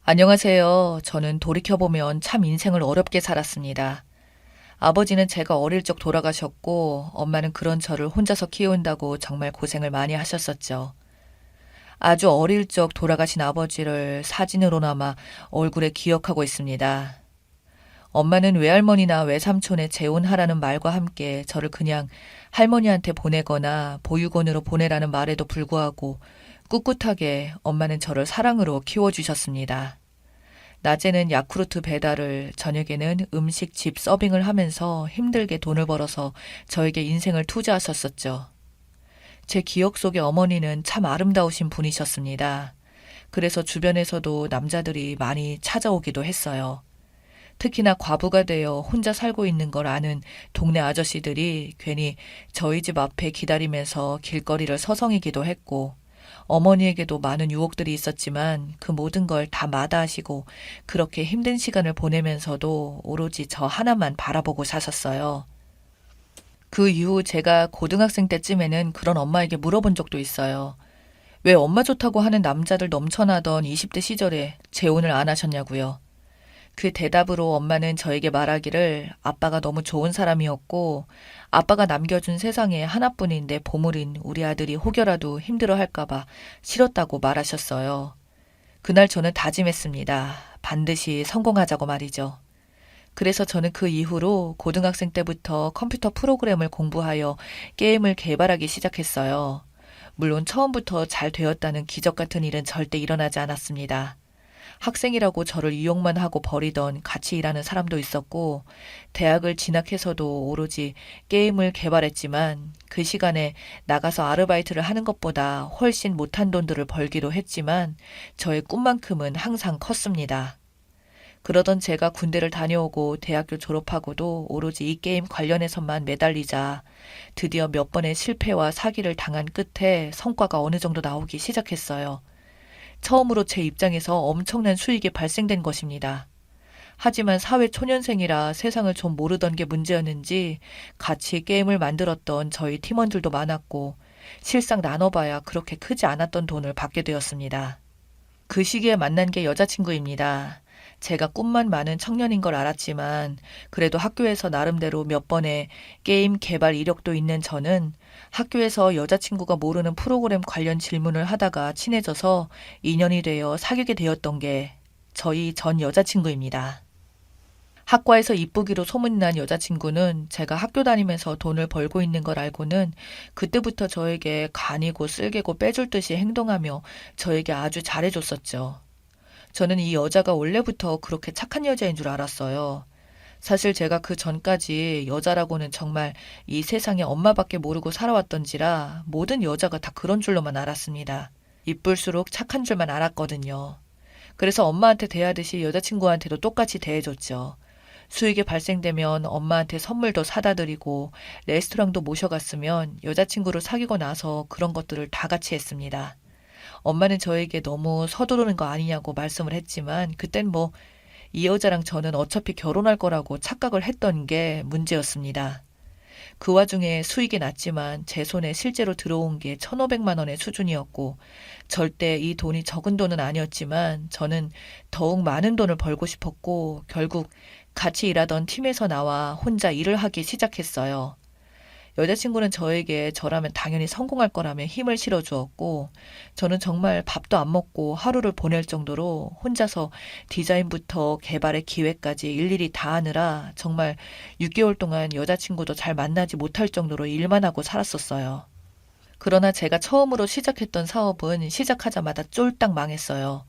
안녕하세요. 저는 돌이켜보면 참 인생을 어렵게 살았습니다. 아버지는 제가 어릴 적 돌아가셨고, 엄마는 그런 저를 혼자서 키운다고 정말 고생을 많이 하셨었죠. 아주 어릴 적 돌아가신 아버지를 사진으로나마 얼굴에 기억하고 있습니다. 엄마는 외할머니나 외삼촌의 재혼하라는 말과 함께 저를 그냥 할머니한테 보내거나 보육원으로 보내라는 말에도 불구하고 꿋꿋하게 엄마는 저를 사랑으로 키워주셨습니다. 낮에는 야쿠르트 배달을, 저녁에는 음식집 서빙을 하면서 힘들게 돈을 벌어서 저에게 인생을 투자하셨었죠. 제 기억 속의 어머니는 참 아름다우신 분이셨습니다. 그래서 주변에서도 남자들이 많이 찾아오기도 했어요. 특히나 과부가 되어 혼자 살고 있는 걸 아는 동네 아저씨들이 괜히 저희 집 앞에 기다리면서 길거리를 서성이기도 했고, 어머니에게도 많은 유혹들이 있었지만 그 모든 걸 다 마다하시고 그렇게 힘든 시간을 보내면서도 오로지 저 하나만 바라보고 사셨어요. 그 이후 제가 고등학생 때쯤에는 그런 엄마에게 물어본 적도 있어요. 왜 엄마 좋다고 하는 남자들 넘쳐나던 20대 시절에 재혼을 안 하셨냐고요. 그 대답으로 엄마는 저에게 말하기를 아빠가 너무 좋은 사람이었고 아빠가 남겨준 세상에 하나뿐인 내 보물인 우리 아들이 혹여라도 힘들어할까봐 싫었다고 말하셨어요. 그날 저는 다짐했습니다. 반드시 성공하자고 말이죠. 그래서 저는 그 이후로 고등학생 때부터 컴퓨터 프로그램을 공부하여 게임을 개발하기 시작했어요. 물론 처음부터 잘 되었다는 기적 같은 일은 절대 일어나지 않았습니다. 학생이라고 저를 이용만 하고 버리던 같이 일하는 사람도 있었고, 대학을 진학해서도 오로지 게임을 개발했지만, 그 시간에 나가서 아르바이트를 하는 것보다 훨씬 못한 돈들을 벌기도 했지만, 저의 꿈만큼은 항상 컸습니다. 그러던 제가 군대를 다녀오고 대학교 졸업하고도 오로지 이 게임 관련해서만 매달리자 드디어 몇 번의 실패와 사기를 당한 끝에 성과가 어느 정도 나오기 시작했어요. 처음으로 제 입장에서 엄청난 수익이 발생된 것입니다. 하지만 사회 초년생이라 세상을 좀 모르던 게 문제였는지 같이 게임을 만들었던 저희 팀원들도 많았고 실상 나눠봐야 그렇게 크지 않았던 돈을 받게 되었습니다. 그 시기에 만난 게 여자친구입니다. 제가 꿈만 많은 청년인 걸 알았지만 그래도 학교에서 나름대로 몇 번의 게임 개발 이력도 있는 저는 학교에서 여자친구가 모르는 프로그램 관련 질문을 하다가 친해져서 인연이 되어 사귀게 되었던 게 저희 전 여자친구입니다. 학과에서 이쁘기로 소문난 여자친구는 제가 학교 다니면서 돈을 벌고 있는 걸 알고는 그때부터 저에게 간이고 쓸개고 빼줄 듯이 행동하며 저에게 아주 잘해줬었죠. 저는 이 여자가 원래부터 그렇게 착한 여자인 줄 알았어요. 사실 제가 그 전까지 여자라고는 정말 이 세상에 엄마밖에 모르고 살아왔던지라 모든 여자가 다 그런 줄로만 알았습니다. 이쁠수록 착한 줄만 알았거든요. 그래서 엄마한테 대하듯이 여자친구한테도 똑같이 대해줬죠. 수익이 발생되면 엄마한테 선물도 사다 드리고 레스토랑도 모셔갔으면 여자친구를 사귀고 나서 그런 것들을 다 같이 했습니다. 엄마는 저에게 너무 서두르는 거 아니냐고 말씀을 했지만 그땐 뭐 이 여자랑 저는 어차피 결혼할 거라고 착각을 했던 게 문제였습니다. 그 와중에 수익이 났지만 제 손에 실제로 들어온 게 1,500만 원의 수준이었고 절대 이 돈이 적은 돈은 아니었지만 저는 더욱 많은 돈을 벌고 싶었고 결국 같이 일하던 팀에서 나와 혼자 일을 하기 시작했어요. 여자친구는 저에게 저라면 당연히 성공할 거라며 힘을 실어주었고 저는 정말 밥도 안 먹고 하루를 보낼 정도로 혼자서 디자인부터 개발의 기획까지 일일이 다 하느라 정말 6개월 동안 여자친구도 잘 만나지 못할 정도로 일만 하고 살았었어요. 그러나 제가 처음으로 시작했던 사업은 시작하자마자 쫄딱 망했어요.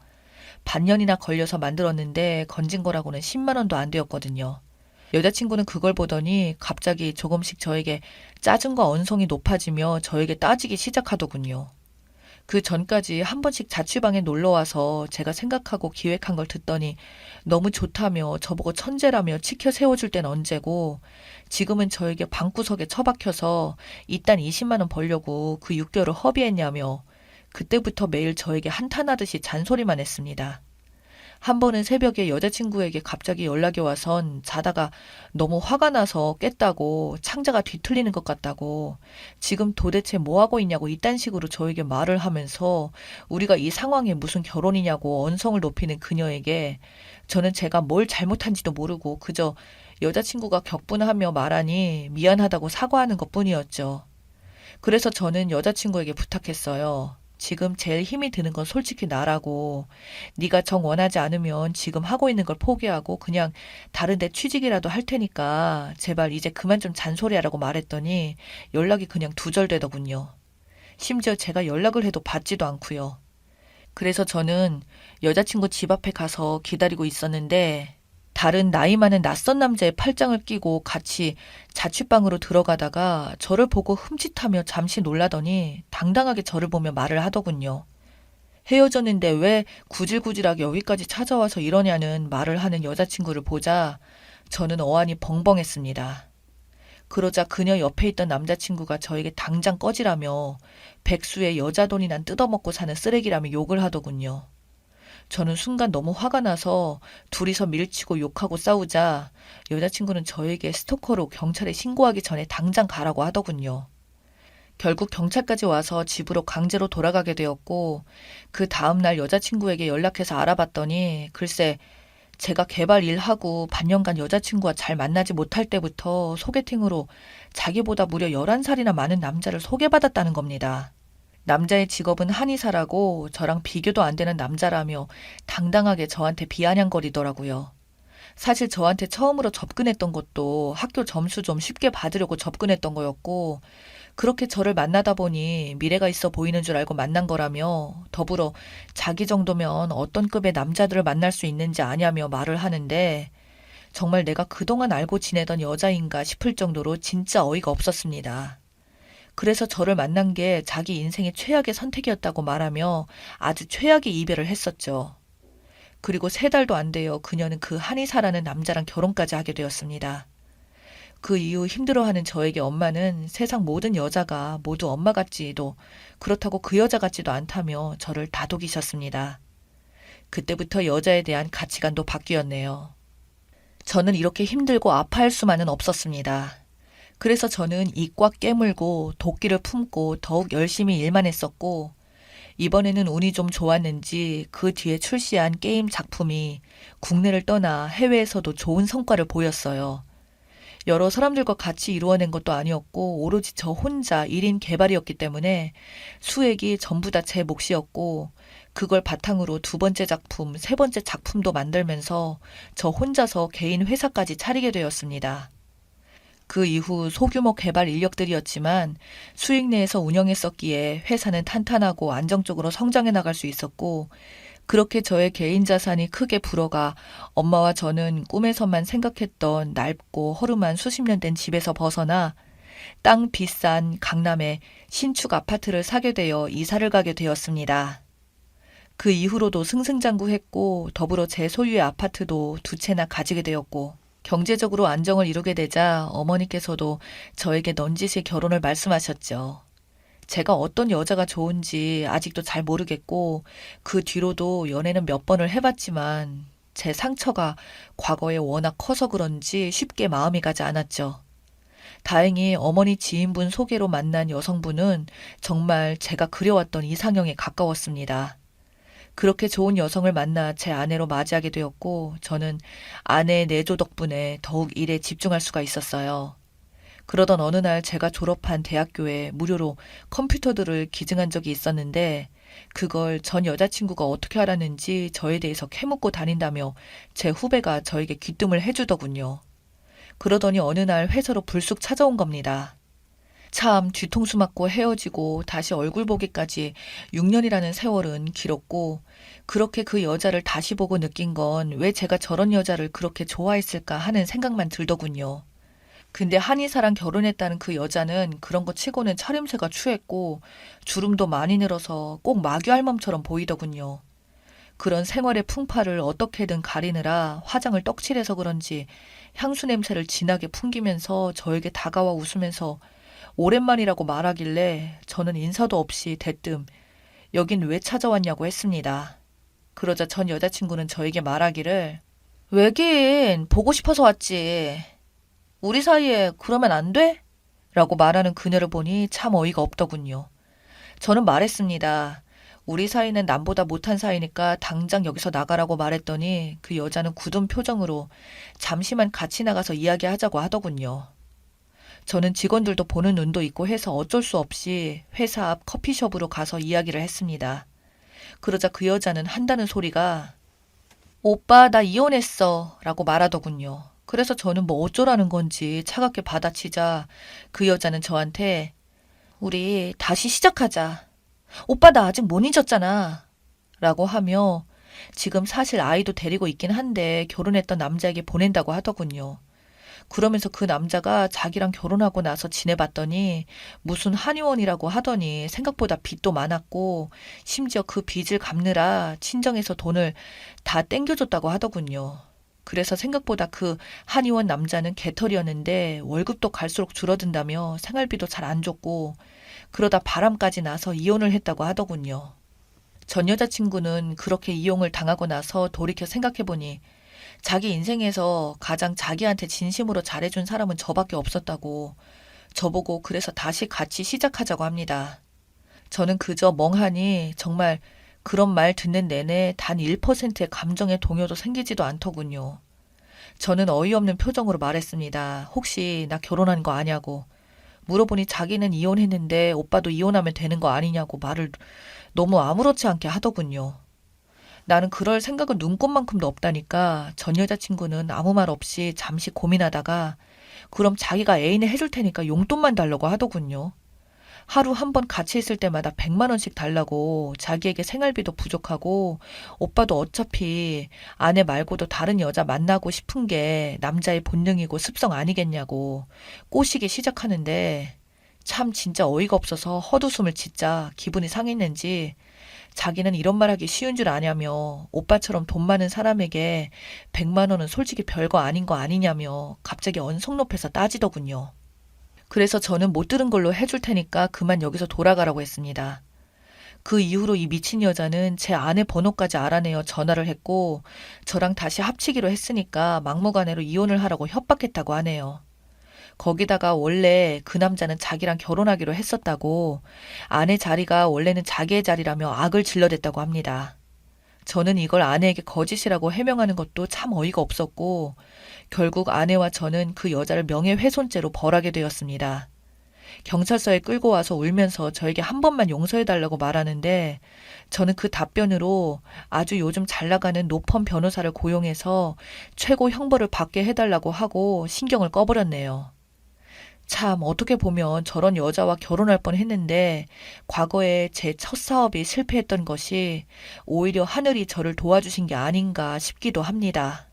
반년이나 걸려서 만들었는데 건진 거라고는 10만 원도 안 되었거든요. 여자친구는 그걸 보더니 갑자기 조금씩 저에게 짜증과 언성이 높아지며 저에게 따지기 시작하더군요. 그 전까지 한 번씩 자취방에 놀러와서 제가 생각하고 기획한 걸 듣더니 너무 좋다며 저보고 천재라며 치켜 세워줄 땐 언제고 지금은 저에게 방구석에 처박혀서 이딴 20만 원 벌려고 그 6개월을 허비했냐며 그때부터 매일 저에게 한탄하듯이 잔소리만 했습니다. 한 번은 새벽에 여자친구에게 갑자기 연락이 와선 자다가 너무 화가 나서 깼다고, 창자가 뒤틀리는 것 같다고, 지금 도대체 뭐 하고 있냐고 이딴 식으로 저에게 말을 하면서 우리가 이 상황에 무슨 결혼이냐고 언성을 높이는 그녀에게 저는 제가 뭘 잘못한지도 모르고 그저 여자친구가 격분하며 말하니 미안하다고 사과하는 것뿐이었죠. 그래서 저는 여자친구에게 부탁했어요. 지금 제일 힘이 드는 건 솔직히 나라고. 네가 정 원하지 않으면 지금 하고 있는 걸 포기하고 그냥 다른 데 취직이라도 할 테니까 제발 이제 그만 좀 잔소리하라고 말했더니 연락이 그냥 두절되더군요. 심지어 제가 연락을 해도 받지도 않고요. 그래서 저는 여자친구 집 앞에 가서 기다리고 있었는데 다른 나이 많은 낯선 남자의 팔짱을 끼고 같이 자취방으로 들어가다가 저를 보고 흠칫하며 잠시 놀라더니 당당하게 저를 보며 말을 하더군요. 헤어졌는데 왜 구질구질하게 여기까지 찾아와서 이러냐는 말을 하는 여자친구를 보자 저는 어안이 벙벙했습니다. 그러자 그녀 옆에 있던 남자친구가 저에게 당장 꺼지라며 백수의 여자 돈이 난 뜯어먹고 사는 쓰레기라며 욕을 하더군요. 저는 순간 너무 화가 나서 둘이서 밀치고 욕하고 싸우자 여자친구는 저에게 스토커로 경찰에 신고하기 전에 당장 가라고 하더군요. 결국 경찰까지 와서 집으로 강제로 돌아가게 되었고 그 다음날 여자친구에게 연락해서 알아봤더니 글쎄 제가 개발 일하고 반년간 여자친구와 잘 만나지 못할 때부터 소개팅으로 자기보다 무려 11살이나 많은 남자를 소개받았다는 겁니다. 남자의 직업은 한의사라고 저랑 비교도 안 되는 남자라며 당당하게 저한테 비아냥거리더라고요. 사실 저한테 처음으로 접근했던 것도 학교 점수 좀 쉽게 받으려고 접근했던 거였고 그렇게 저를 만나다 보니 미래가 있어 보이는 줄 알고 만난 거라며 더불어 자기 정도면 어떤 급의 남자들을 만날 수 있는지 아냐며 말을 하는데 정말 내가 그동안 알고 지내던 여자인가 싶을 정도로 진짜 어이가 없었습니다. 그래서 저를 만난 게 자기 인생의 최악의 선택이었다고 말하며 아주 최악의 이별을 했었죠. 그리고 3달도 안 되어 그녀는 그 한의사라는 남자랑 결혼까지 하게 되었습니다. 그 이후 힘들어하는 저에게 엄마는 세상 모든 여자가 모두 엄마 같지도 그렇다고 그 여자 같지도 않다며 저를 다독이셨습니다. 그때부터 여자에 대한 가치관도 바뀌었네요. 저는 이렇게 힘들고 아파할 수만은 없었습니다. 그래서 저는 이 꽉 깨물고 도끼를 품고 더욱 열심히 일만 했었고 이번에는 운이 좀 좋았는지 그 뒤에 출시한 게임 작품이 국내를 떠나 해외에서도 좋은 성과를 보였어요. 여러 사람들과 같이 이루어낸 것도 아니었고 오로지 저 혼자 1인 개발이었기 때문에 수익이 전부 다 제 몫이었고 그걸 바탕으로 2번째 작품, 3번째 작품도 만들면서 저 혼자서 개인 회사까지 차리게 되었습니다. 그 이후 소규모 개발 인력들이었지만 수익 내에서 운영했었기에 회사는 탄탄하고 안정적으로 성장해 나갈 수 있었고 그렇게 저의 개인 자산이 크게 불어가 엄마와 저는 꿈에서만 생각했던 낡고 허름한 수십 년 된 집에서 벗어나 땅 비싼 강남에 신축 아파트를 사게 되어 이사를 가게 되었습니다. 그 이후로도 승승장구했고 더불어 제 소유의 아파트도 2채나 가지게 되었고 경제적으로 안정을 이루게 되자 어머니께서도 저에게 넌지시 결혼을 말씀하셨죠. 제가 어떤 여자가 좋은지 아직도 잘 모르겠고 그 뒤로도 연애는 몇 번을 해봤지만 제 상처가 과거에 워낙 커서 그런지 쉽게 마음이 가지 않았죠. 다행히 어머니 지인분 소개로 만난 여성분은 정말 제가 그려왔던 이상형에 가까웠습니다. 그렇게 좋은 여성을 만나 제 아내로 맞이하게 되었고 저는 아내의 내조 덕분에 더욱 일에 집중할 수가 있었어요. 그러던 어느 날 제가 졸업한 대학교에 무료로 컴퓨터들을 기증한 적이 있었는데 그걸 전 여자친구가 어떻게 알았는지 저에 대해서 캐묻고 다닌다며 제 후배가 저에게 귀뜸을 해주더군요. 그러더니 어느 날 회사로 불쑥 찾아온 겁니다. 참 뒤통수 맞고 헤어지고 다시 얼굴 보기까지 6년이라는 세월은 길었고 그렇게 그 여자를 다시 보고 느낀 건 왜 제가 저런 여자를 그렇게 좋아했을까 하는 생각만 들더군요. 근데 한의사랑 결혼했다는 그 여자는 그런 거 치고는 차림새가 추했고 주름도 많이 늘어서 꼭 마귀 할멈처럼 보이더군요. 그런 생활의 풍파를 어떻게든 가리느라 화장을 떡칠해서 그런지 향수 냄새를 진하게 풍기면서 저에게 다가와 웃으면서 오랜만이라고 말하길래 저는 인사도 없이 대뜸 여긴 왜 찾아왔냐고 했습니다. 그러자 전 여자친구는 저에게 말하기를 왜긴 보고 싶어서 왔지. 우리 사이에 그러면 안 돼? 라고 말하는 그녀를 보니 참 어이가 없더군요. 저는 말했습니다. 우리 사이는 남보다 못한 사이니까 당장 여기서 나가라고 말했더니 그 여자는 굳은 표정으로 잠시만 같이 나가서 이야기하자고 하더군요. 저는 직원들도 보는 눈도 있고 해서 어쩔 수 없이 회사 앞 커피숍으로 가서 이야기를 했습니다. 그러자 그 여자는 한다는 소리가 오빠 나 이혼했어 라고 말하더군요. 그래서 저는 뭐 어쩌라는 건지 차갑게 받아치자 그 여자는 저한테 우리 다시 시작하자. 오빠 나 아직 못 잊었잖아. 라고 하며 지금 사실 아이도 데리고 있긴 한데 결혼했던 남자에게 보낸다고 하더군요. 그러면서 그 남자가 자기랑 결혼하고 나서 지내봤더니 무슨 한의원이라고 하더니 생각보다 빚도 많았고 심지어 그 빚을 갚느라 친정에서 돈을 다 땡겨줬다고 하더군요. 그래서 생각보다 그 한의원 남자는 개털이었는데 월급도 갈수록 줄어든다며 생활비도 잘 안 줬고 그러다 바람까지 나서 이혼을 했다고 하더군요. 전 여자친구는 그렇게 이용을 당하고 나서 돌이켜 생각해보니 자기 인생에서 가장 자기한테 진심으로 잘해준 사람은 저밖에 없었다고 저보고 그래서 다시 같이 시작하자고 합니다. 저는 그저 멍하니 정말 그런 말 듣는 내내 단 1%의 감정의 동요도 생기지도 않더군요. 저는 어이없는 표정으로 말했습니다. 혹시 나 결혼한 거 아냐고. 물어보니 자기는 이혼했는데 오빠도 이혼하면 되는 거 아니냐고 말을 너무 아무렇지 않게 하더군요. 나는 그럴 생각은 눈꼽만큼도 없다니까 전 여자친구는 아무 말 없이 잠시 고민하다가 그럼 자기가 애인을 해줄 테니까 용돈만 달라고 하더군요. 하루 한 번 같이 있을 때마다 100만 원씩 달라고 자기에게 생활비도 부족하고 오빠도 어차피 아내 말고도 다른 여자 만나고 싶은 게 남자의 본능이고 습성 아니겠냐고 꼬시기 시작하는데 참 진짜 어이가 없어서 헛웃음을 짓자 기분이 상했는지 자기는 이런 말하기 쉬운 줄 아냐며 오빠처럼 돈 많은 사람에게 100만 원은 솔직히 별거 아닌 거 아니냐며 갑자기 언성 높여서 따지더군요. 그래서 저는 못 들은 걸로 해줄 테니까 그만 여기서 돌아가라고 했습니다. 그 이후로 이 미친 여자는 제 아내 번호까지 알아내어 전화를 했고 저랑 다시 합치기로 했으니까 막무가내로 이혼을 하라고 협박했다고 하네요. 거기다가 원래 그 남자는 자기랑 결혼하기로 했었다고 아내 자리가 원래는 자기의 자리라며 악을 질러댔다고 합니다. 저는 이걸 아내에게 거짓이라고 해명하는 것도 참 어이가 없었고 결국 아내와 저는 그 여자를 명예훼손죄로 벌하게 되었습니다. 경찰서에 끌고 와서 울면서 저에게 한 번만 용서해달라고 말하는데 저는 그 답변으로 아주 요즘 잘 나가는 노펌 변호사를 고용해서 최고 형벌을 받게 해달라고 하고 신경을 꺼버렸네요. 참 어떻게 보면 저런 여자와 결혼할 뻔했는데 과거에 제 첫 사업이 실패했던 것이 오히려 하늘이 저를 도와주신 게 아닌가 싶기도 합니다.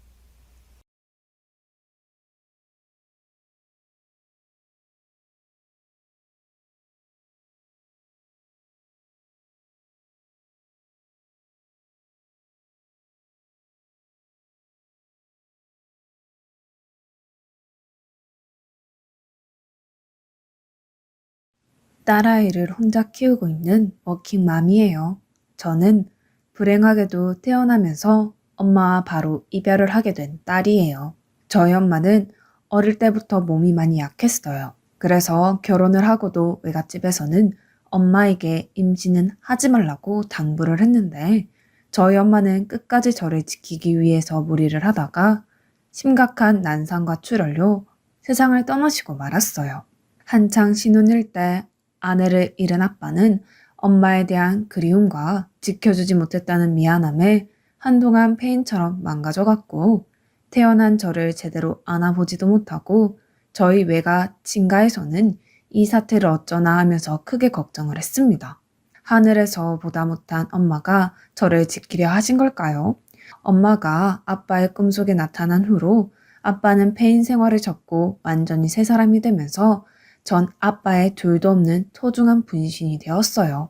딸아이를 혼자 키우고 있는 워킹맘이에요. 저는 불행하게도 태어나면서 엄마와 바로 이별을 하게 된 딸이에요. 저희 엄마는 어릴 때부터 몸이 많이 약했어요. 그래서 결혼을 하고도 외갓집에서는 엄마에게 임신은 하지 말라고 당부를 했는데 저희 엄마는 끝까지 저를 지키기 위해서 무리를 하다가 심각한 난상과 출혈로 세상을 떠나시고 말았어요. 한창 신혼일 때 아내를 잃은 아빠는 엄마에 대한 그리움과 지켜주지 못했다는 미안함에 한동안 폐인처럼 망가져갔고 태어난 저를 제대로 안아보지도 못하고 저희 외가 친가에서는 이 사태를 어쩌나 하면서 크게 걱정을 했습니다. 하늘에서 보다 못한 엄마가 저를 지키려 하신 걸까요? 엄마가 아빠의 꿈속에 나타난 후로 아빠는 폐인 생활을 접고 완전히 새 사람이 되면서 전 아빠의 둘도 없는 소중한 분신이 되었어요.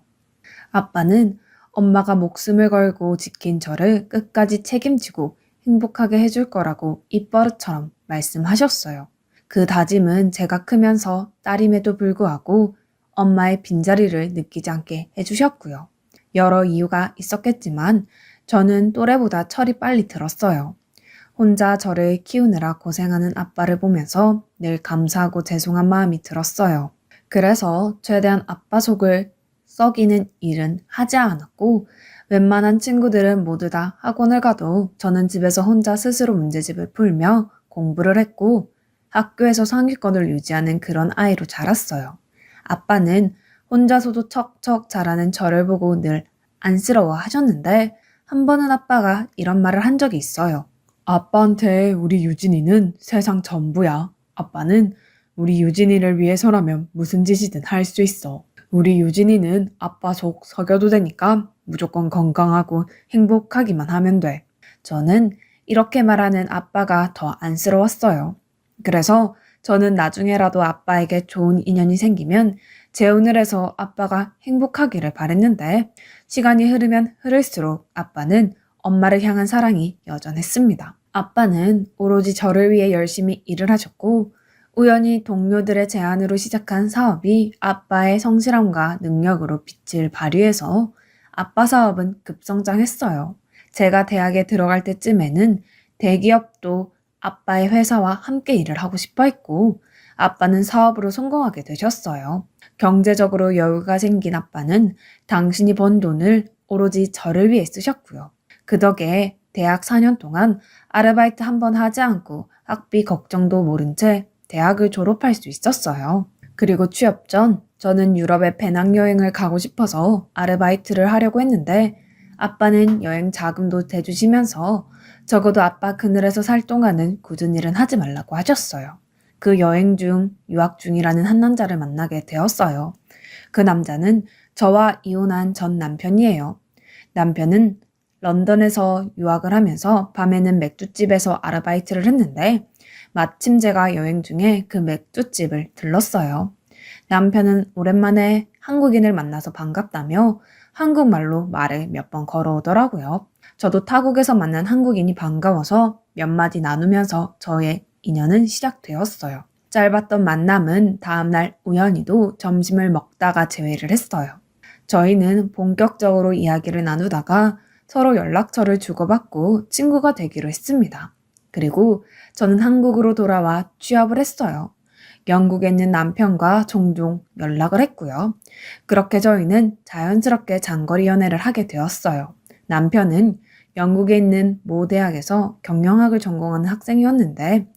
아빠는 엄마가 목숨을 걸고 지킨 저를 끝까지 책임지고 행복하게 해줄 거라고 입버릇처럼 말씀하셨어요. 그 다짐은 제가 크면서 딸임에도 불구하고 엄마의 빈자리를 느끼지 않게 해주셨고요. 여러 이유가 있었겠지만 저는 또래보다 철이 빨리 들었어요. 혼자 저를 키우느라 고생하는 아빠를 보면서 늘 감사하고 죄송한 마음이 들었어요. 그래서 최대한 아빠 속을 썩이는 일은 하지 않았고 웬만한 친구들은 모두 다 학원을 가도 저는 집에서 혼자 스스로 문제집을 풀며 공부를 했고 학교에서 상위권을 유지하는 그런 아이로 자랐어요. 아빠는 혼자서도 척척 잘하는 저를 보고 늘 안쓰러워 하셨는데 한 번은 아빠가 이런 말을 한 적이 있어요. 아빠한테 우리 유진이는 세상 전부야. 아빠는 우리 유진이를 위해서라면 무슨 짓이든 할 수 있어. 우리 유진이는 아빠 속 석여도 되니까 무조건 건강하고 행복하기만 하면 돼. 저는 이렇게 말하는 아빠가 더 안쓰러웠어요. 그래서 저는 나중에라도 아빠에게 좋은 인연이 생기면 재혼을 해서 아빠가 행복하기를 바랬는데 시간이 흐르면 흐를수록 아빠는 엄마를 향한 사랑이 여전했습니다. 아빠는 오로지 저를 위해 열심히 일을 하셨고 우연히 동료들의 제안으로 시작한 사업이 아빠의 성실함과 능력으로 빛을 발휘해서 아빠 사업은 급성장했어요. 제가 대학에 들어갈 때쯤에는 대기업도 아빠의 회사와 함께 일을 하고 싶어 했고 아빠는 사업으로 성공하게 되셨어요. 경제적으로 여유가 생긴 아빠는 당신이 번 돈을 오로지 저를 위해 쓰셨고요. 그 덕에 대학 4년 동안 아르바이트 한 번 하지 않고 학비 걱정도 모른 채 대학을 졸업할 수 있었어요. 그리고 취업 전 저는 유럽에 배낭여행을 가고 싶어서 아르바이트를 하려고 했는데 아빠는 여행 자금도 대주시면서 적어도 아빠 그늘에서 살 동안은 굳은 일은 하지 말라고 하셨어요. 그 여행 중 유학 중이라는 한 남자를 만나게 되었어요. 그 남자는 저와 이혼한 전 남편이에요. 남편은 런던에서 유학을 하면서 밤에는 맥주집에서 아르바이트를 했는데 마침 제가 여행 중에 그 맥주집을 들렀어요. 남편은 오랜만에 한국인을 만나서 반갑다며 한국말로 말을 몇 번 걸어오더라고요. 저도 타국에서 만난 한국인이 반가워서 몇 마디 나누면서 저의 인연은 시작되었어요. 짧았던 만남은 다음날 우연히도 점심을 먹다가 재회를 했어요. 저희는 본격적으로 이야기를 나누다가 서로 연락처를 주고받고 친구가 되기로 했습니다. 그리고 저는 한국으로 돌아와 취업을 했어요. 영국에 있는 남편과 종종 연락을 했고요. 그렇게 저희는 자연스럽게 장거리 연애를 하게 되었어요. 남편은 영국에 있는 모 대학에서 경영학을 전공하는 학생이었는데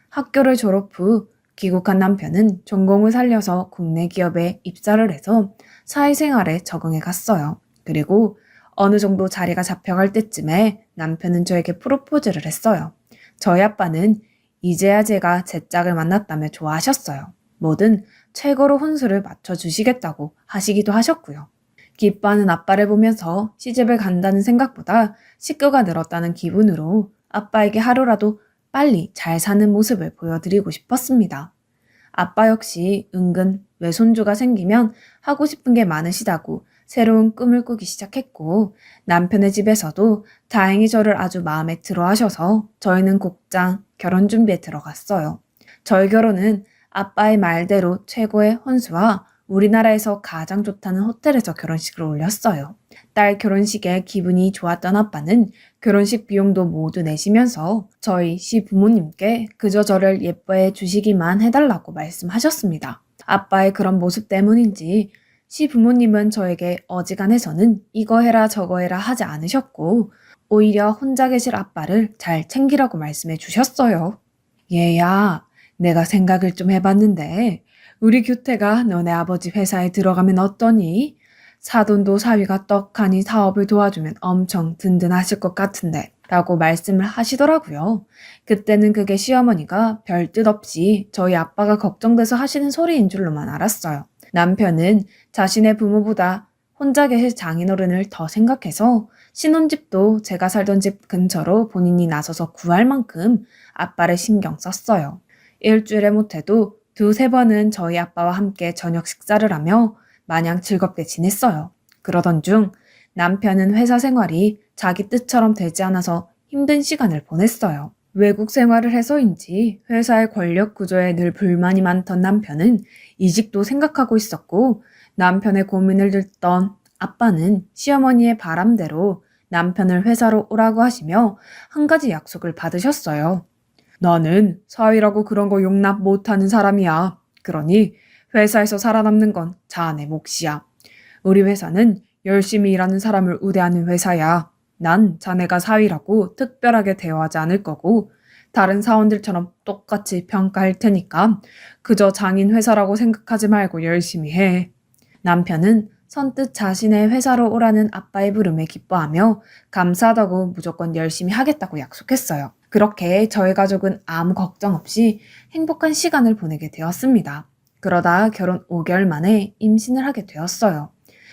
학교를 졸업 후 귀국한 남편은 전공을 살려서 국내 기업에 입사를 해서 사회생활에 적응해 갔어요. 그리고 어느 정도 자리가 잡혀갈 때쯤에 남편은 저에게 프로포즈를 했어요. 저희 아빠는 이제야 제가 제 짝을 만났다며 좋아하셨어요. 뭐든 최고로 혼수를 맞춰주시겠다고 하시기도 하셨고요. 기뻐하는 아빠를 보면서 시집을 간다는 생각보다 식구가 늘었다는 기분으로 아빠에게 하루라도 빨리 잘 사는 모습을 보여드리고 싶었습니다. 아빠 역시 은근 외손주가 생기면 하고 싶은 게 많으시다고 새로운 꿈을 꾸기 시작했고 남편의 집에서도 다행히 저를 아주 마음에 들어 하셔서 저희는 곧장 결혼 준비에 들어갔어요. 저희 결혼은 아빠의 말대로 최고의 혼수와 우리나라에서 가장 좋다는 호텔에서 결혼식을 올렸어요. 딸 결혼식에 기분이 좋았던 아빠는 결혼식 비용도 모두 내시면서 저희 시부모님께 그저 저를 예뻐해 주시기만 해달라고 말씀하셨습니다. 아빠의 그런 모습 때문인지 시부모님은 저에게 어지간해서는 이거 해라 저거 해라 하지 않으셨고 오히려 혼자 계실 아빠를 잘 챙기라고 말씀해 주셨어요. 얘야, 내가 생각을 좀 해봤는데 우리 규태가 너네 아버지 회사에 들어가면 어떠니? 사돈도 사위가 떡하니 사업을 도와주면 엄청 든든하실 것 같은데 라고 말씀을 하시더라고요. 그때는 그게 시어머니가 별 뜻 없이 저희 아빠가 걱정돼서 하시는 소리인 줄로만 알았어요. 남편은 자신의 부모보다 혼자 계실 장인어른을 더 생각해서 신혼집도 제가 살던 집 근처로 본인이 나서서 구할 만큼 아빠를 신경 썼어요. 일주일에 못해도 두세 번은 저희 아빠와 함께 저녁 식사를 하며 마냥 즐겁게 지냈어요. 그러던 중 남편은 회사 생활이 자기 뜻처럼 되지 않아서 힘든 시간을 보냈어요. 외국 생활을 해서인지 회사의 권력 구조에 늘 불만이 많던 남편은 이직도 생각하고 있었고 남편의 고민을 듣던 아빠는 시어머니의 바람대로 남편을 회사로 오라고 하시며 한 가지 약속을 받으셨어요. 나는 사위라고 그런 거 용납 못하는 사람이야. 그러니 회사에서 살아남는 건 자네 몫이야. 우리 회사는 열심히 일하는 사람을 우대하는 회사야. 난 자네가 사위라고 특별하게 대우하지 않을 거고 다른 사원들처럼 똑같이 평가할 테니까 그저 장인 회사라고 생각하지 말고 열심히 해. 남편은 선뜻 자신의 회사로 오라는 아빠의 부름에 기뻐하며 감사하다고 무조건 열심히 하겠다고 약속했어요. 그렇게 저희 가족은 아무 걱정 없이 행복한 시간을 보내게 되었습니다. 그러다 결혼 5개월 만에 임신을 하게 되었어요.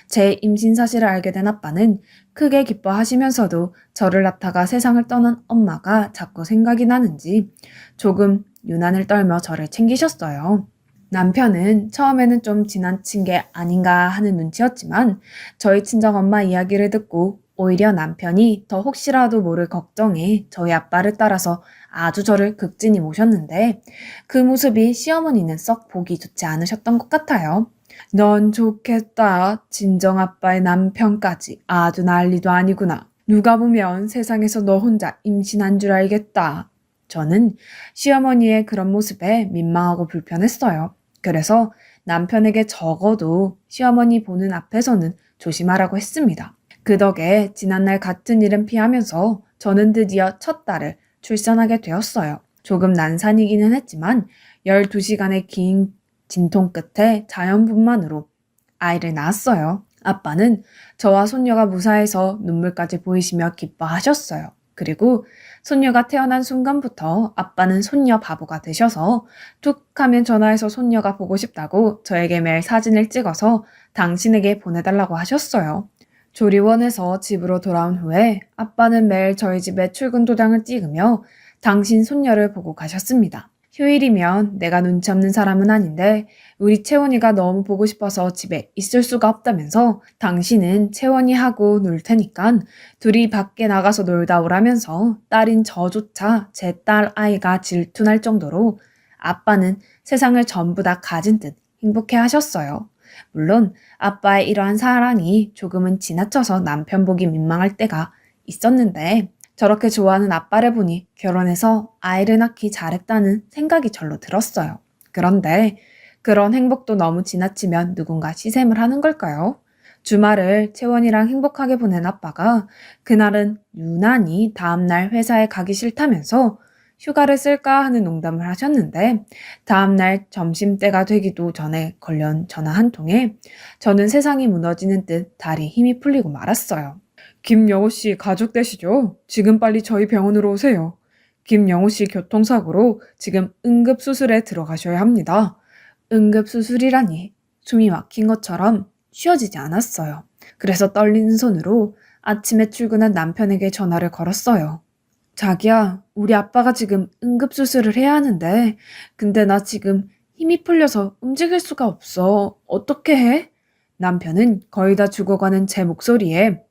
제 임신 사실을 알게 된 아빠는 크게 기뻐하시면서도 저를 낳다가 세상을 떠난 엄마가 자꾸 생각이 나는지 조금 유난을 떨며 저를 챙기셨어요. 남편은 처음에는 좀 지나친 게 아닌가 하는 눈치였지만 저희 친정엄마 이야기를 듣고 오히려 남편이 더 혹시라도 모를 걱정에 저희 아빠를 따라서 아주 저를 극진히 모셨는데 그 모습이 시어머니는 썩 보기 좋지 않으셨던 것 같아요. 넌 좋겠다. 친정아빠의 남편까지 아주 난리도 아니구나. 누가 보면 세상에서 너 혼자 임신한 줄 알겠다. 저는 시어머니의 그런 모습에 민망하고 불편했어요. 그래서 남편에게 적어도 시어머니 보는 앞에서는 조심하라고 했습니다. 그 덕에 지난날 같은 일은 피하면서 저는 드디어 첫 딸을 출산하게 되었어요. 조금 난산이기는 했지만 12시간의 긴 진통 끝에 자연분만으로 아이를 낳았어요. 아빠는 저와 손녀가 무사해서 눈물까지 보이시며 기뻐하셨어요. 그리고 손녀가 태어난 순간부터 아빠는 손녀 바보가 되셔서 툭 하면 전화해서 손녀가 보고 싶다고 저에게 매일 사진을 찍어서 당신에게 보내달라고 하셨어요. 조리원에서 집으로 돌아온 후에 아빠는 매일 저희 집에 출근 도장을 찍으며 당신 손녀를 보고 가셨습니다. 휴일이면 내가 눈치 없는 사람은 아닌데 우리 채원이가 너무 보고 싶어서 집에 있을 수가 없다면서 당신은 채원이하고 놀 테니까 둘이 밖에 나가서 놀다 오라면서 딸인 저조차 제 딸 아이가 질투날 정도로 아빠는 세상을 전부 다 가진 듯 행복해 하셨어요. 물론 아빠의 이러한 사랑이 조금은 지나쳐서 남편 보기 민망할 때가 있었는데 저렇게 좋아하는 아빠를 보니 결혼해서 아이를 낳기 잘했다는 생각이 절로 들었어요. 그런데 그런 행복도 너무 지나치면 누군가 시샘을 하는 걸까요? 주말을 채원이랑 행복하게 보낸 아빠가 그날은 유난히 다음날 회사에 가기 싫다면서 휴가를 쓸까 하는 농담을 하셨는데 다음날 점심때가 되기도 전에 걸려온 전화 한 통에 저는 세상이 무너지는 듯 다리 힘이 풀리고 말았어요. 김영호 씨 가족 되시죠? 지금 빨리 저희 병원으로 오세요. 김영호 씨 교통사고로 지금 응급수술에 들어가셔야 합니다. 응급수술이라니 숨이 막힌 것처럼 쉬어지지 않았어요. 그래서 떨리는 손으로 아침에 출근한 남편에게 전화를 걸었어요. 자기야, 우리 아빠가 지금 응급수술을 해야 하는데 근데 나 지금 힘이 풀려서 움직일 수가 없어. 어떻게 해? 남편은 거의 다 죽어가는 제 목소리에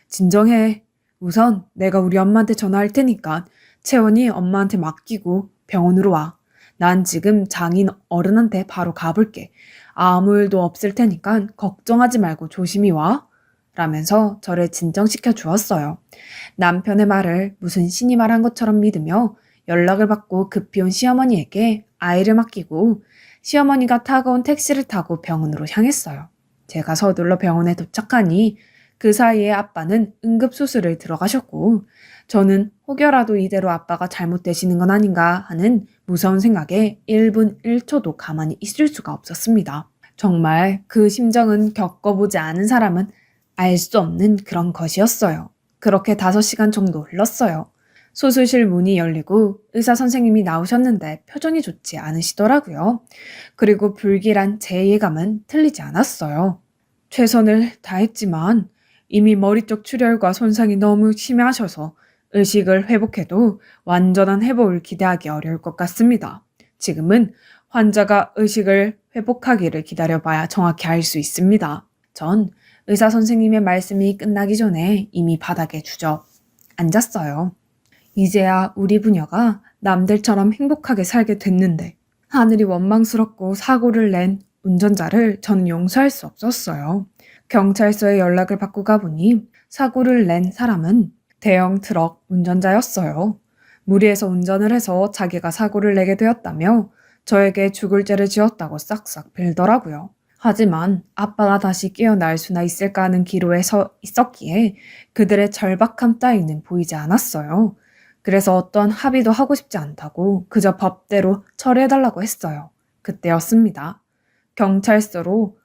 진정해. 우선 내가 우리 엄마한테 전화할 테니까 채원이 엄마한테 맡기고 병원으로 와. 난 지금 장인 어른한테 바로 가볼게. 아무 일도 없을 테니까 걱정하지 말고 조심히 와. 라면서 저를 진정시켜 주었어요. 남편의 말을 무슨 신이 말한 것처럼 믿으며 연락을 받고 급히 온 시어머니에게 아이를 맡기고 시어머니가 타고 온 택시를 타고 병원으로 향했어요. 제가 서둘러 병원에 도착하니 그 사이에 아빠는 응급수술을 들어가셨고 저는 혹여라도 이대로 아빠가 잘못되시는 건 아닌가 하는 무서운 생각에 1분 1초도 가만히 있을 수가 없었습니다. 정말 그 심정은 겪어보지 않은 사람은 알 수 없는 그런 것이었어요. 그렇게 5시간 정도 흘렀어요. 수술실 문이 열리고 의사 선생님이 나오셨는데 표정이 좋지 않으시더라고요. 그리고 불길한 제 예감은 틀리지 않았어요. 최선을 다했지만 이미 머리 쪽 출혈과 손상이 너무 심하셔서 의식을 회복해도 완전한 회복을 기대하기 어려울 것 같습니다. 지금은 환자가 의식을 회복하기를 기다려봐야 정확히 알 수 있습니다. 전 의사 선생님의 말씀이 끝나기 전에 이미 바닥에 주저앉았어요. 이제야 우리 부녀가 남들처럼 행복하게 살게 됐는데 하늘이 원망스럽고 사고를 낸 운전자를 저는 용서할 수 없었어요. 경찰서에 연락을 받고 가보니 사고를 낸 사람은 대형 트럭 운전자였어요. 무리해서 운전을 해서 자기가 사고를 내게 되었다며 저에게 죽을 죄를 지었다고 싹싹 빌더라고요. 하지만 아빠가 다시 깨어날 수나 있을까 하는 기로에 서 있었기에 그들의 절박함 따위는 보이지 않았어요. 그래서 어떤 합의도 하고 싶지 않다고 그저 법대로 처리해달라고 했어요. 그때였습니다. 경찰서로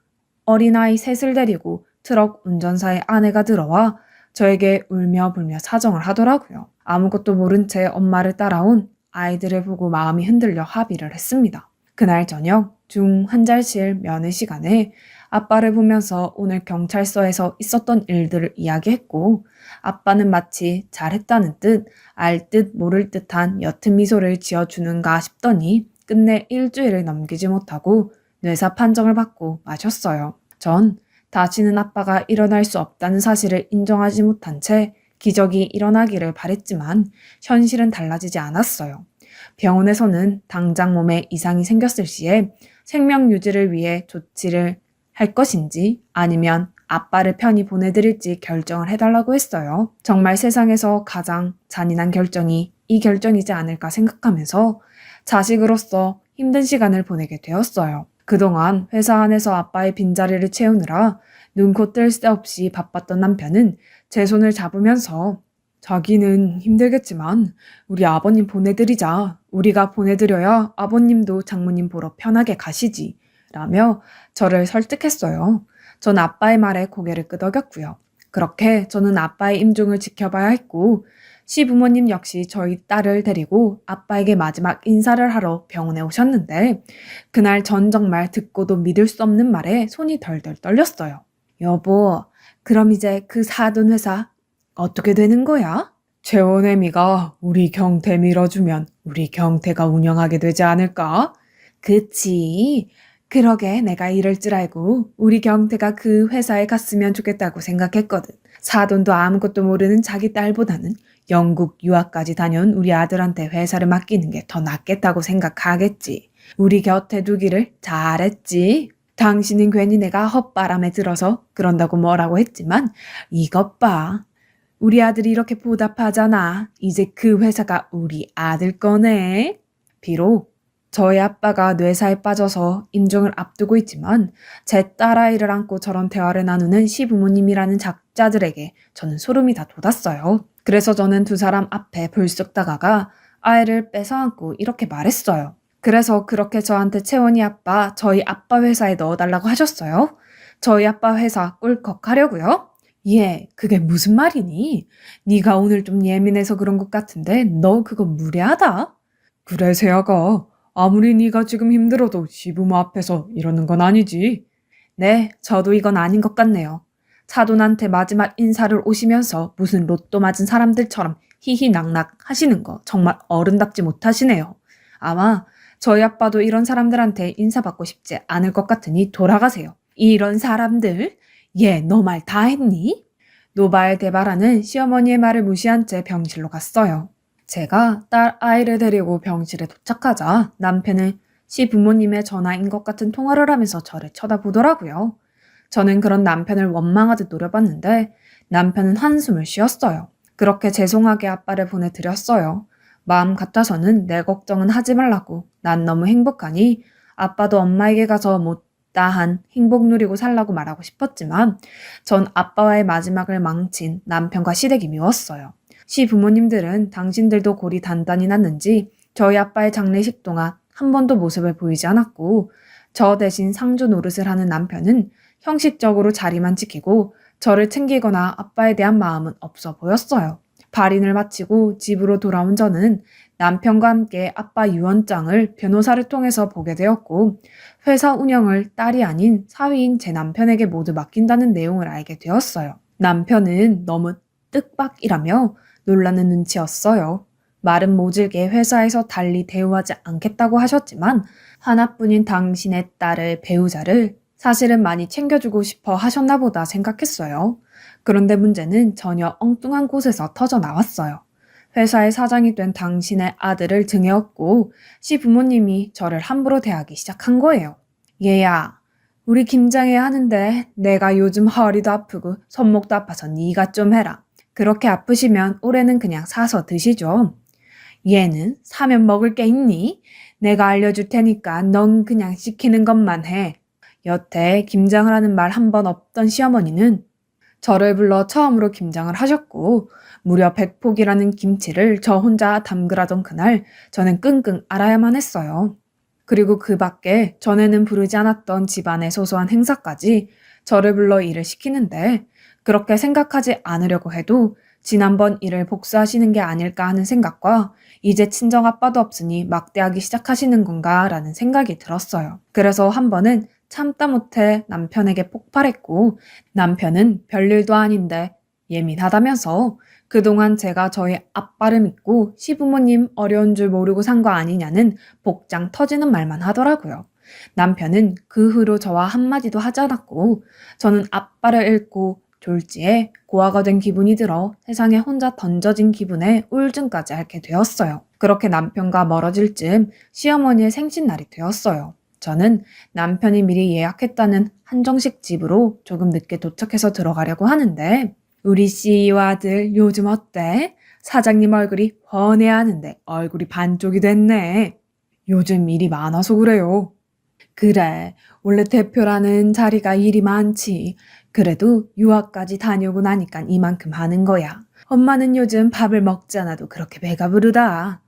어린아이 셋을 데리고 트럭 운전사의 아내가 들어와 저에게 울며 불며 사정을 하더라고요. 아무것도 모른 채 엄마를 따라온 아이들을 보고 마음이 흔들려 합의를 했습니다. 그날 저녁 중 환자실 면회 시간에 아빠를 보면서 오늘 경찰서에서 있었던 일들을 이야기했고 아빠는 마치 잘했다는 듯 알 듯 모를 듯한 옅은 미소를 지어주는가 싶더니 끝내 일주일을 넘기지 못하고 뇌사 판정을 받고 마셨어요. 전 다시는 아빠가 일어날 수 없다는 사실을 인정하지 못한 채 기적이 일어나기를 바랬지만 현실은 달라지지 않았어요. 병원에서는 당장 몸에 이상이 생겼을 시에 생명 유지를 위해 조치를 할 것인지 아니면 아빠를 편히 보내드릴지 결정을 해달라고 했어요. 정말 세상에서 가장 잔인한 결정이 이 결정이지 않을까 생각하면서 자식으로서 힘든 시간을 보내게 되었어요. 그동안 회사 안에서 아빠의 빈자리를 채우느라 눈코 뜰 새 없이 바빴던 남편은 제 손을 잡으면서 자기는 힘들겠지만 우리 아버님 보내드리자. 우리가 보내드려야 아버님도 장모님 보러 편하게 가시지. 라며 저를 설득했어요. 전 아빠의 말에 고개를 끄덕였고요. 그렇게 저는 아빠의 임종을 지켜봐야 했고 시부모님 역시 저희 딸을 데리고 아빠에게 마지막 인사를 하러 병원에 오셨는데 그날 전 정말 듣고도 믿을 수 없는 말에 손이 덜덜 떨렸어요. 여보, 그럼 이제 그 사돈 회사 어떻게 되는 거야? 재원애미가 우리 경태 밀어주면 우리 경태가 운영하게 되지 않을까? 그치. 그러게 내가 이럴 줄 알고 우리 경태가 그 회사에 갔으면 좋겠다고 생각했거든. 사돈도 아무것도 모르는 자기 딸보다는 영국 유학까지 다녀온 우리 아들한테 회사를 맡기는 게 더 낫겠다고 생각하겠지. 우리 곁에 두기를 잘했지. 당신은 괜히 내가 헛바람에 들어서 그런다고 뭐라고 했지만 이것 봐. 우리 아들이 이렇게 보답하잖아. 이제 그 회사가 우리 아들 거네. 비록 저희 아빠가 뇌사에 빠져서 임종을 앞두고 있지만 제 딸아이를 안고 저런 대화를 나누는 시부모님이라는 작자들에게 저는 소름이 다 돋았어요. 그래서 저는 두 사람 앞에 불쑥 다가가 아이를 뺏어안고 이렇게 말했어요. 그래서 그렇게 저한테 채원이 아빠 저희 아빠 회사에 넣어달라고 하셨어요? 저희 아빠 회사 꿀꺽 하려고요? 예, 그게 무슨 말이니? 네가 오늘 좀 예민해서 그런 것 같은데 너 그거 무례하다? 그래 세아가 아무리 네가 지금 힘들어도 시부모 앞에서 이러는 건 아니지. 네, 저도 이건 아닌 것 같네요. 사돈한테 마지막 인사를 오시면서 무슨 로또 맞은 사람들처럼 히히낙낙 하시는 거 정말 어른답지 못하시네요. 아마 저희 아빠도 이런 사람들한테 인사받고 싶지 않을 것 같으니 돌아가세요. 이런 사람들? 얘 너 말 다 했니? 노발대발하는 시어머니의 말을 무시한 채 병실로 갔어요. 제가 딸 아이를 데리고 병실에 도착하자 남편은 시부모님의 전화인 것 같은 통화를 하면서 저를 쳐다보더라고요. 저는 그런 남편을 원망하듯 노려봤는데 남편은 한숨을 쉬었어요. 그렇게 죄송하게 아빠를 보내드렸어요. 마음 같아서는 내 걱정은 하지 말라고. 난 너무 행복하니 아빠도 엄마에게 가서 못다한 행복 누리고 살라고 말하고 싶었지만 전 아빠와의 마지막을 망친 남편과 시댁이 미웠어요. 시부모님들은 당신들도 골이 단단히 났는지 저희 아빠의 장례식 동안 한 번도 모습을 보이지 않았고 저 대신 상주 노릇을 하는 남편은 형식적으로 자리만 지키고 저를 챙기거나 아빠에 대한 마음은 없어 보였어요. 발인을 마치고 집으로 돌아온 저는 남편과 함께 아빠 유언장을 변호사를 통해서 보게 되었고 회사 운영을 딸이 아닌 사위인 제 남편에게 모두 맡긴다는 내용을 알게 되었어요. 남편은 너무 뜻밖이라며 놀라는 눈치였어요. 말은 모질게 회사에서 달리 대우하지 않겠다고 하셨지만 하나뿐인 당신의 딸을 배우자를 사실은 많이 챙겨주고 싶어 하셨나 보다 생각했어요. 그런데 문제는 전혀 엉뚱한 곳에서 터져 나왔어요. 회사의 사장이 된 당신의 아들을 등에 업고 시부모님이 저를 함부로 대하기 시작한 거예요. 얘야, 우리 김장해야 하는데 내가 요즘 허리도 아프고 손목도 아파서 네가 좀 해라. 그렇게 아프시면 올해는 그냥 사서 드시죠. 얘는 사면 먹을 게 있니? 내가 알려줄 테니까 넌 그냥 시키는 것만 해. 여태 김장을 하는 말 한 번 없던 시어머니는 저를 불러 처음으로 김장을 하셨고 무려 100포기라는 김치를 저 혼자 담그라던 그날 저는 끙끙 앓아야만 했어요. 그리고 그 밖에 전에는 부르지 않았던 집안의 소소한 행사까지 저를 불러 일을 시키는데 그렇게 생각하지 않으려고 해도 지난번 일을 복수하시는 게 아닐까 하는 생각과 이제 친정아빠도 없으니 막대하기 시작하시는 건가 라는 생각이 들었어요. 그래서 한 번은 참다 못해 남편에게 폭발했고 남편은 별일도 아닌데 예민하다면서 그동안 제가 저희 아빠를 믿고 시부모님 어려운 줄 모르고 산 거 아니냐는 복장 터지는 말만 하더라고요. 남편은 그 후로 저와 한마디도 하지 않았고 저는 아빠를 잃고 졸지에 고아가 된 기분이 들어 세상에 혼자 던져진 기분에 우울증까지 앓게 되었어요. 그렇게 남편과 멀어질 즈음 시어머니의 생신날이 되었어요. 저는 남편이 미리 예약했다는 한정식 집으로 조금 늦게 도착해서 들어가려고 하는데 우리 CEO 아들 요즘 어때? 사장님 얼굴이 훤해하는데 얼굴이 반쪽이 됐네. 요즘 일이 많아서 그래요. 그래, 원래 대표라는 자리가 일이 많지. 그래도 유학까지 다녀오고 나니까 이만큼 하는 거야. 엄마는 요즘 밥을 먹지 않아도 그렇게 배가 부르다.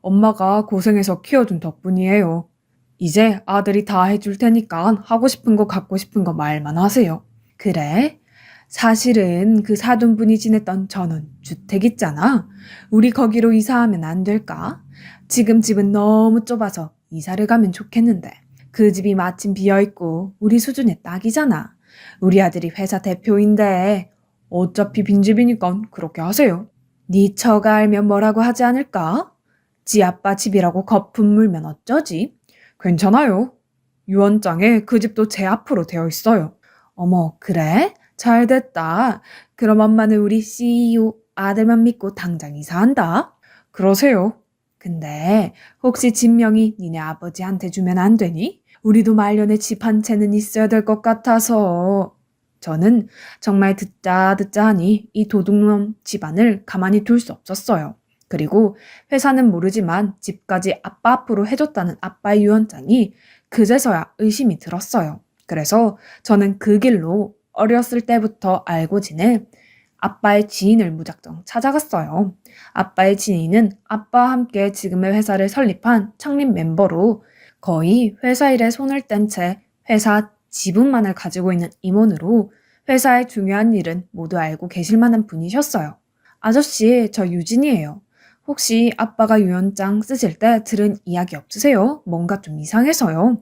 엄마가 고생해서 키워준 덕분이에요. 이제 아들이 다 해줄 테니까 하고 싶은 거 갖고 싶은 거 말만 하세요. 그래? 사실은 그 사돈분이 지냈던 전원 주택 있잖아. 우리 거기로 이사하면 안 될까? 지금 집은 너무 좁아서 이사를 가면 좋겠는데. 그 집이 마침 비어있고 우리 수준에 딱이잖아. 우리 아들이 회사 대표인데 어차피 빈집이니까 그렇게 하세요. 네 처가 알면 뭐라고 하지 않을까? 지 아빠 집이라고 거품 물면 어쩌지? 괜찮아요. 유언장에 그 집도 제 앞으로 되어 있어요. 어머, 그래? 잘 됐다. 그럼 엄마는 우리 CEO 아들만 믿고 당장 이사한다. 그러세요. 근데 혹시 진명이 니네 아버지한테 주면 안 되니? 우리도 말년에 집 한 채는 있어야 될 것 같아서. 저는 정말 듣자 하니 이 도둑놈 집안을 가만히 둘 수 없었어요. 그리고 회사는 모르지만 집까지 아빠 앞으로 해줬다는 아빠의 유언장이 그제서야 의심이 들었어요. 그래서 저는 그 길로 어렸을 때부터 알고 지낸 아빠의 지인을 무작정 찾아갔어요. 아빠의 지인은 아빠와 함께 지금의 회사를 설립한 창립 멤버로 거의 회사 일에 손을 뗀 채 회사 지분만을 가지고 있는 임원으로 회사의 중요한 일은 모두 알고 계실 만한 분이셨어요. 아저씨, 저 유진이에요. 혹시 아빠가 유언장 쓰실 때 들은 이야기 없으세요? 뭔가 좀 이상해서요.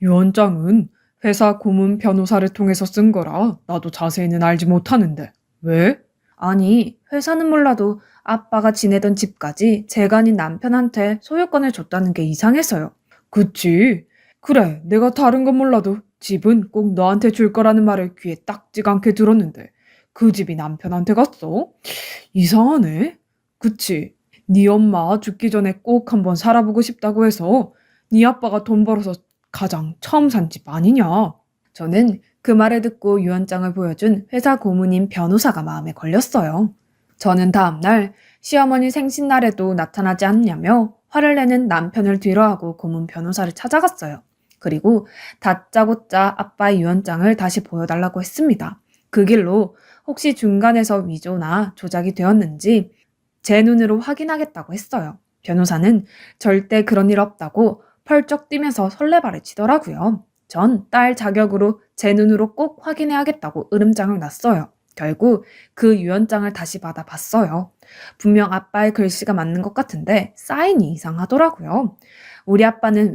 유언장은 회사 고문 변호사를 통해서 쓴 거라 나도 자세히는 알지 못하는데. 왜? 아니, 회사는 몰라도 아빠가 지내던 집까지 제가 아닌 남편한테 소유권을 줬다는 게 이상해서요. 그치. 그래, 내가 다른 건 몰라도 집은 꼭 너한테 줄 거라는 말을 귀에 딱지가 않게 들었는데 그 집이 남편한테 갔어? 이상하네. 그치. 네 엄마 죽기 전에 꼭 한번 살아보고 싶다고 해서 네 아빠가 돈 벌어서 가장 처음 산 집 아니냐? 저는 그 말을 듣고 유언장을 보여준 회사 고문인 변호사가 마음에 걸렸어요. 저는 다음날 시어머니 생신날에도 나타나지 않냐며 화를 내는 남편을 뒤로하고 고문 변호사를 찾아갔어요. 그리고 다짜고짜 아빠의 유언장을 다시 보여달라고 했습니다. 그 길로 혹시 중간에서 위조나 조작이 되었는지 제 눈으로 확인하겠다고 했어요. 변호사는 절대 그런 일 없다고 펄쩍 뛰면서 설레발을 치더라고요. 전 딸 자격으로 제 눈으로 꼭 확인해야겠다고 으름장을 놨어요. 결국 그 유언장을 다시 받아봤어요. 분명 아빠의 글씨가 맞는 것 같은데 사인이 이상하더라고요. 우리 아빠는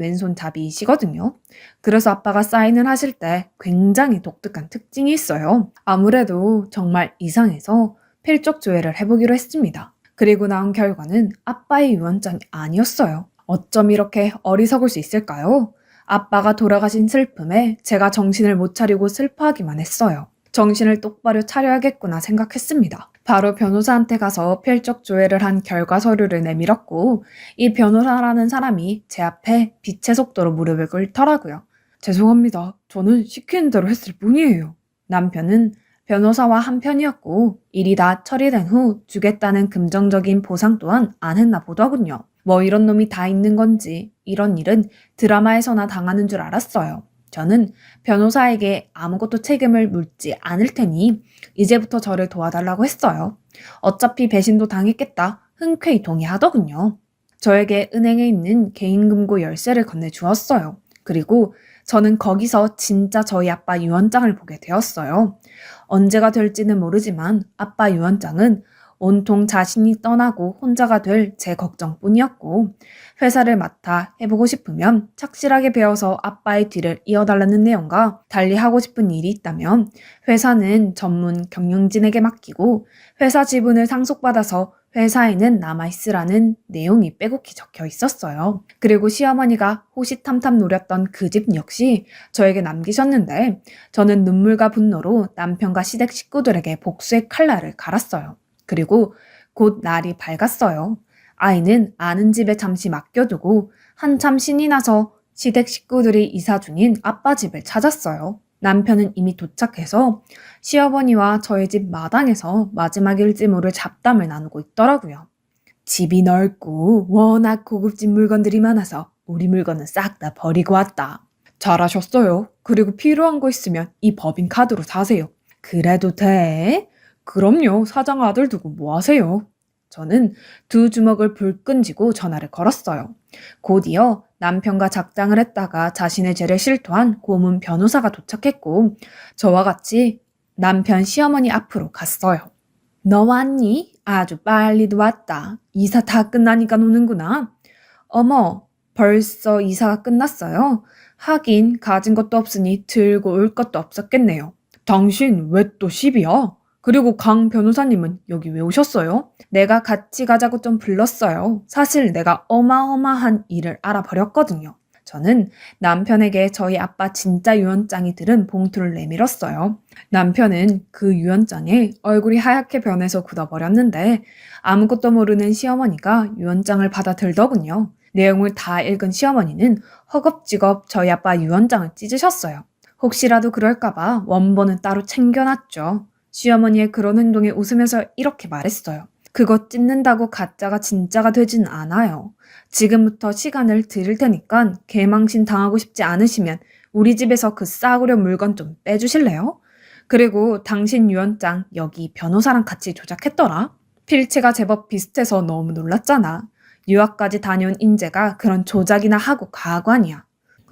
왼손잡이이시거든요. 그래서 아빠가 사인을 하실 때 굉장히 독특한 특징이 있어요. 아무래도 정말 이상해서 필적 조회를 해보기로 했습니다. 그리고 나온 결과는 아빠의 유언장이 아니었어요. 어쩜 이렇게 어리석을 수 있을까요? 아빠가 돌아가신 슬픔에 제가 정신을 못 차리고 슬퍼하기만 했어요. 정신을 똑바로 차려야겠구나 생각했습니다. 바로 변호사한테 가서 필적 조회를 한 결과 서류를 내밀었고 이 변호사라는 사람이 제 앞에 빛의 속도로 무릎을 꿇더라고요. 죄송합니다. 저는 시키는 대로 했을 뿐이에요. 남편은 변호사와 한편이었고 일이 다 처리된 후 주겠다는 긍정적인 보상 또한 안 했나 보더군요. 뭐 이런 놈이 다 있는 건지 이런 일은 드라마에서나 당하는 줄 알았어요. 저는 변호사에게 아무것도 책임을 묻지 않을 테니 이제부터 저를 도와달라고 했어요. 어차피 배신도 당했겠다. 흔쾌히 동의하더군요. 저에게 은행에 있는 개인금고 열쇠를 건네주었어요. 그리고 저는 거기서 진짜 저희 아빠 유언장을 보게 되었어요. 언제가 될지는 모르지만 아빠 유언장은 온통 자신이 떠나고 혼자가 될 제 걱정뿐이었고 회사를 맡아 해보고 싶으면 착실하게 배워서 아빠의 뒤를 이어달라는 내용과 달리 하고 싶은 일이 있다면 회사는 전문 경영진에게 맡기고 회사 지분을 상속받아서 회사에는 남아있으라는 내용이 빼곡히 적혀 있었어요. 그리고 시어머니가 호시탐탐 노렸던 그 집 역시 저에게 남기셨는데 저는 눈물과 분노로 남편과 시댁 식구들에게 복수의 칼날을 갈았어요. 그리고 곧 날이 밝았어요. 아이는 아는 집에 잠시 맡겨두고 한참 신이 나서 시댁 식구들이 이사 중인 아빠 집을 찾았어요. 남편은 이미 도착해서 시어머니와 저희 집 마당에서 마지막일지 모를 잡담을 나누고 있더라고요. 집이 넓고 워낙 고급진 물건들이 많아서 우리 물건은 싹 다 버리고 왔다. 잘하셨어요. 그리고 필요한 거 있으면 이 법인카드로 사세요. 그래도 돼? 그럼요. 사장 아들 두고 뭐 하세요? 저는 두 주먹을 불끈 쥐고 전화를 걸었어요. 곧이어 남편과 작당을 했다가 자신의 죄를 실토한 고문 변호사가 도착했고 저와 같이 남편 시어머니 앞으로 갔어요. 너 왔니? 아주 빨리도 왔다. 이사 다 끝나니까 노는구나. 어머, 벌써 이사가 끝났어요? 하긴 가진 것도 없으니 들고 올 것도 없었겠네요. 당신 왜 또 시비야? 그리고 강 변호사님은 여기 왜 오셨어요? 내가 같이 가자고 좀 불렀어요. 사실 내가 어마어마한 일을 알아버렸거든요. 저는 남편에게 저희 아빠 진짜 유언장이 들은 봉투를 내밀었어요. 남편은 그 유언장에 얼굴이 하얗게 변해서 굳어버렸는데 아무것도 모르는 시어머니가 유언장을 받아 들더군요. 내용을 다 읽은 시어머니는 허겁지겁 저희 아빠 유언장을 찢으셨어요. 혹시라도 그럴까봐 원본은 따로 챙겨놨죠. 시어머니의 그런 행동에 웃으면서 이렇게 말했어요. 그거 찢는다고 가짜가 진짜가 되진 않아요. 지금부터 시간을 드릴 테니까 개망신 당하고 싶지 않으시면 우리 집에서 그 싸구려 물건 좀 빼주실래요? 그리고 당신 유언장 여기 변호사랑 같이 조작했더라. 필체가 제법 비슷해서 너무 놀랐잖아. 유학까지 다녀온 인재가 그런 조작이나 하고 가관이야.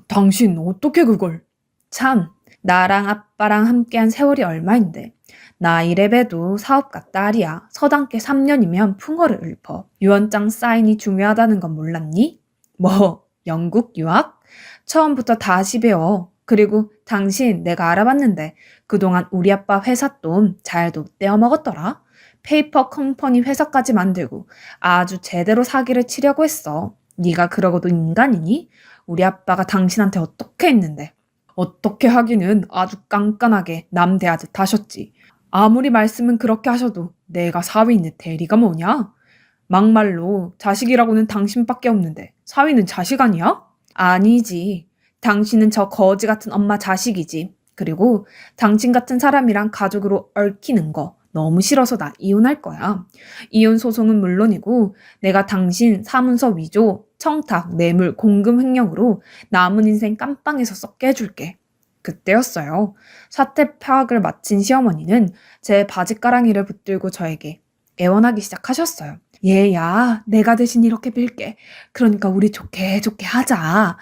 당신 어떻게 그걸? 참, 나랑 아빠랑 함께한 세월이 얼마인데. 나 이래봬도 사업가 딸이야. 서당계 3년이면 풍어를 읊어. 유언장 사인이 중요하다는 건 몰랐니? 뭐, 영국 유학? 처음부터 다시 배워. 그리고 당신 내가 알아봤는데 그동안 우리 아빠 회사 돈 잘도 떼어먹었더라. 페이퍼 컴퍼니 회사까지 만들고 아주 제대로 사기를 치려고 했어. 네가 그러고도 인간이니? 우리 아빠가 당신한테 어떻게 했는데? 어떻게 하기는 아주 깐깐하게 남 대하듯 하셨지. 아무리 말씀은 그렇게 하셔도 내가 사위 있는 대리가 뭐냐? 막말로 자식이라고는 당신밖에 없는데 사위는 자식 아니야? 아니지. 당신은 저 거지 같은 엄마 자식이지. 그리고 당신 같은 사람이랑 가족으로 얽히는 거 너무 싫어서 나 이혼할 거야. 이혼 소송은 물론이고 내가 당신 사문서 위조, 청탁, 뇌물, 공금 횡령으로 남은 인생 깜빵에서 썩게 해줄게. 그때였어요. 사태 파악을 마친 시어머니는 제 바지가랑이를 붙들고 저에게 애원하기 시작하셨어요. 얘야, 내가 대신 이렇게 빌게. 그러니까 우리 좋게 좋게 하자.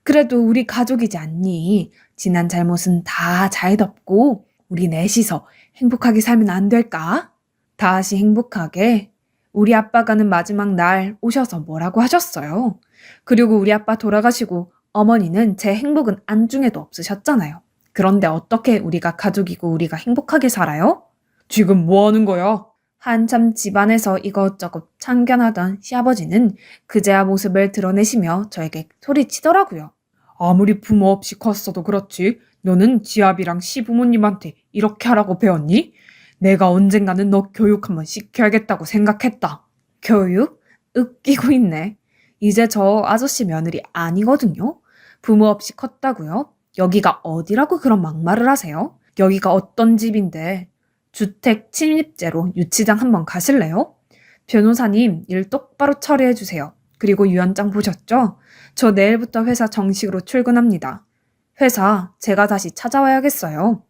그래도 우리 가족이지 않니? 지난 잘못은 다 잘 덮고 우리 넷이서 행복하게 살면 안 될까? 다시 행복하게 우리 아빠 가는 마지막 날 오셔서 뭐라고 하셨어요. 그리고 우리 아빠 돌아가시고 어머니는 제 행복은 안중에도 없으셨잖아요. 그런데 어떻게 우리가 가족이고 우리가 행복하게 살아요? 지금 뭐 하는 거야? 한참 집안에서 이것저것 참견하던 시아버지는 그제야 모습을 드러내시며 저에게 소리치더라고요. 아무리 부모 없이 컸어도 그렇지 너는 지아비랑 시부모님한테 이렇게 하라고 배웠니? 내가 언젠가는 너 교육 한번 시켜야겠다고 생각했다. 교육? 웃기고 있네. 이제 저 아저씨 며느리 아니거든요. 부모 없이 컸다고요? 여기가 어디라고 그런 막말을 하세요? 여기가 어떤 집인데 주택 침입죄로 유치장 한번 가실래요? 변호사님, 일 똑바로 처리해 주세요. 그리고 유언장 보셨죠? 저 내일부터 회사 정식으로 출근합니다. 회사 제가 다시 찾아와야겠어요.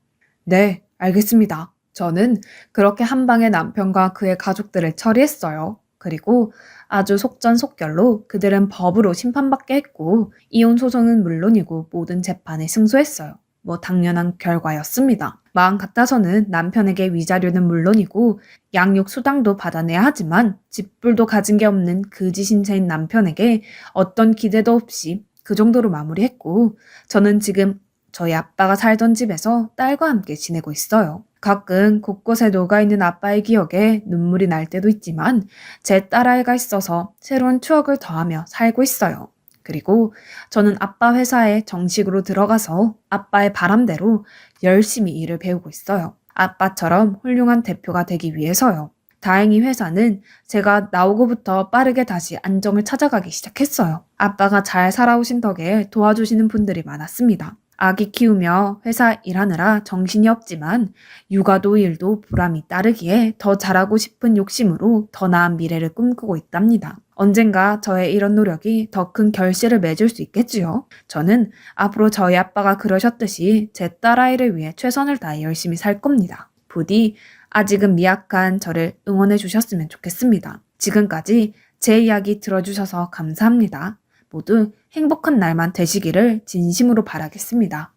네, 알겠습니다. 저는 그렇게 한 방에 남편과 그의 가족들을 처리했어요. 그리고 아주 속전속결로 그들은 법으로 심판받게 했고 이혼 소송은 물론이고 모든 재판에 승소했어요. 뭐 당연한 결과였습니다. 마음 같아서는 남편에게 위자료는 물론이고 양육 수당도 받아내야 하지만 집불도 가진 게 없는 그지 신세인 남편에게 어떤 기대도 없이 그 정도로 마무리했고 저는 지금 저희 아빠가 살던 집에서 딸과 함께 지내고 있어요. 가끔 곳곳에 녹아있는 아빠의 기억에 눈물이 날 때도 있지만 제 딸아이가 있어서 새로운 추억을 더하며 살고 있어요. 그리고 저는 아빠 회사에 정식으로 들어가서 아빠의 바람대로 열심히 일을 배우고 있어요. 아빠처럼 훌륭한 대표가 되기 위해서요. 다행히 회사는 제가 나오고부터 빠르게 다시 안정을 찾아가기 시작했어요. 아빠가 잘 살아오신 덕에 도와주시는 분들이 많았습니다. 아기 키우며 회사 일하느라 정신이 없지만 육아도 일도 보람이 따르기에 더 잘하고 싶은 욕심으로 더 나은 미래를 꿈꾸고 있답니다. 언젠가 저의 이런 노력이 더 큰 결실을 맺을 수 있겠지요. 저는 앞으로 저희 아빠가 그러셨듯이 제 딸아이를 위해 최선을 다해 열심히 살 겁니다. 부디 아직은 미약한 저를 응원해 주셨으면 좋겠습니다. 지금까지 제 이야기 들어주셔서 감사합니다. 모두 행복한 날만 되시기를 진심으로 바라겠습니다.